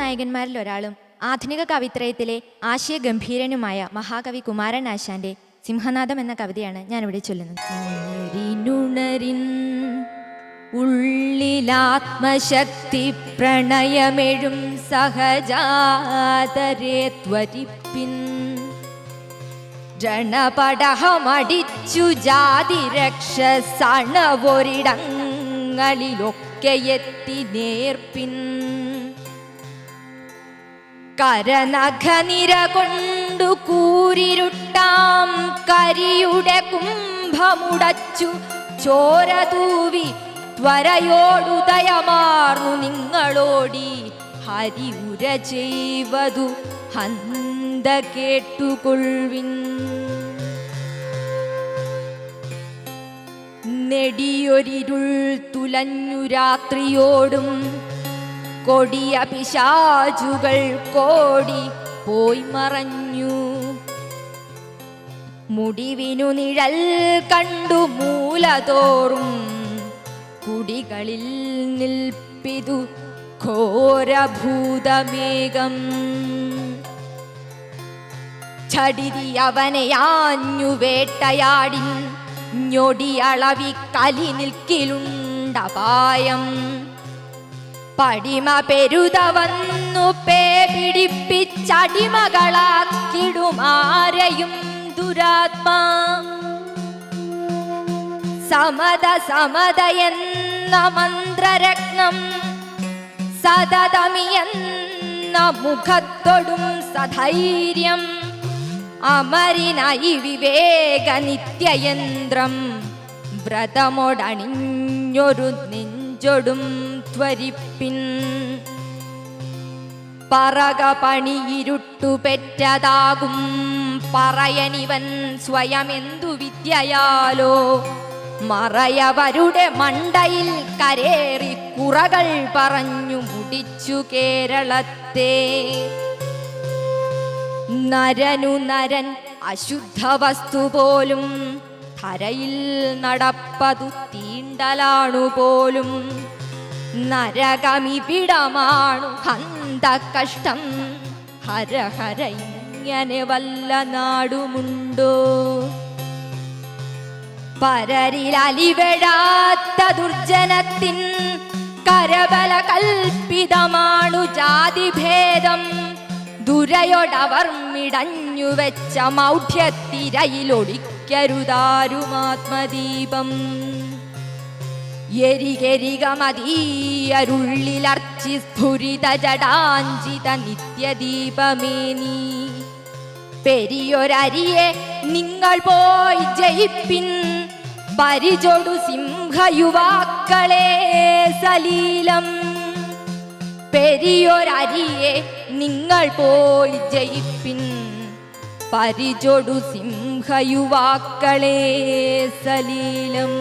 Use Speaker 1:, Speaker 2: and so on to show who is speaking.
Speaker 1: നായകന്മാരിൽ ഒരാളും ആധുനിക കവിത്രയത്തിലെ ആശയഗംഭീരനുമായ മഹാകവി കുമാരൻ ആശാന്റെ സിംഹനാദം എന്ന കവിതയാണ് ഞാനിവിടെ ചൊല്ലുന്നത്. ഉള്ളിലാത്മശക്തി പ്രണയമെഴും സഹജാതരേ ത്വരിപ്പിൻ ജനപടഹമടിച്ചു ജാതിരക്ഷ സണവൊരിടങ്ങളിലൊക്കെ എത്തി നേർപ്പിൻ കരനഖനിര കൊണ്ടു കൂരിരുട്ടാം കരിയുടെ കുംഭമുടച്ചു ചോര തൂവി ത്വരയോടുദയമാർന്നു നിങ്ങളോടി ഹരി ഉര ചെയ്വതു ഹന്ത കേട്ടുകൊള്ളിൻ. നെടിയൊരിരുൾ തുലഞ്ഞു രാത്രിയോടും കൊടിയ പിശാചുകൾ കോടി പോയി മറഞ്ഞു. മുടിവിനു നിഴൽ കണ്ടു മൂലതോറും കുടികളിൽ നിൽപ്പിതു ഘോരഭൂതമേകം. ചടിതി അവനെയാഞ്ഞു വേട്ടയാടിൻ ഞൊടിയളവി കലി നിൽക്കിലുണ്ടപായം. പടിമ പെരുത വന്നു പേ പിടിപ്പിച്ചടിമകളാക്കിടുമാരെയും ദുരാത്മാ. സമത സമതയെന്ന മന്ത്രരത്നം സതതമിയെന്ന മുഖത്തൊടും സധൈര്യം അമരിനായി വിവേക നിത്യയന്ത്രം വ്രതമൊടണിഞ്ഞൊരു നെഞ്ചൊടും ത്വരിപ്പിൻ. പറക പണിയിരുട്ടു പെറ്റതാകും പറയനിവൻ സ്വയമെന്തു വിദ്യയാലോ മറയവരുടെ മണ്ടയിൽ കരേറി കുറകൾ പറഞ്ഞു മുടിച്ചു കേരളത്തെ. നരനു നരൻ അശുദ്ധ വസ്തു പോലും ധരയിൽ നടപ്പതു തീണ്ടലാണു പോലും. നരകമിവിടമാണു ഹന്ത കഷ്ടം ഹര ഹര ഇങ്ങനെ വല്ല നാടുമുണ്ടോ. പരരിലലിവെഴാത്ത ദുർജനത്തിൻ കരബല കൽപ്പിതമാണു ജാതിഭേദം. ദുരയൊടവർ മിടഞ്ഞു വെച്ച മൗഢ്യത്തിരയിലൊളിക്കരുതാരുമാത്മദീപം. എരികെരികമതീയരുള്ളിലർച്ചി സ്ഫുരിത ജടാഞ്ചിത നിത്യദീപമേനി. പെരിയൊരരിയെ നിങ്ങൾ പോയി ജയിപ്പിൻ പരിചൊടു സിംഹയുവാക്കളെ സലീലം. പെരിയൊരരിയെ നിങ്ങൾ പോയി ജയിപ്പിൻ പരിചൊടു സിംഹയുവാക്കളെ സലീലം.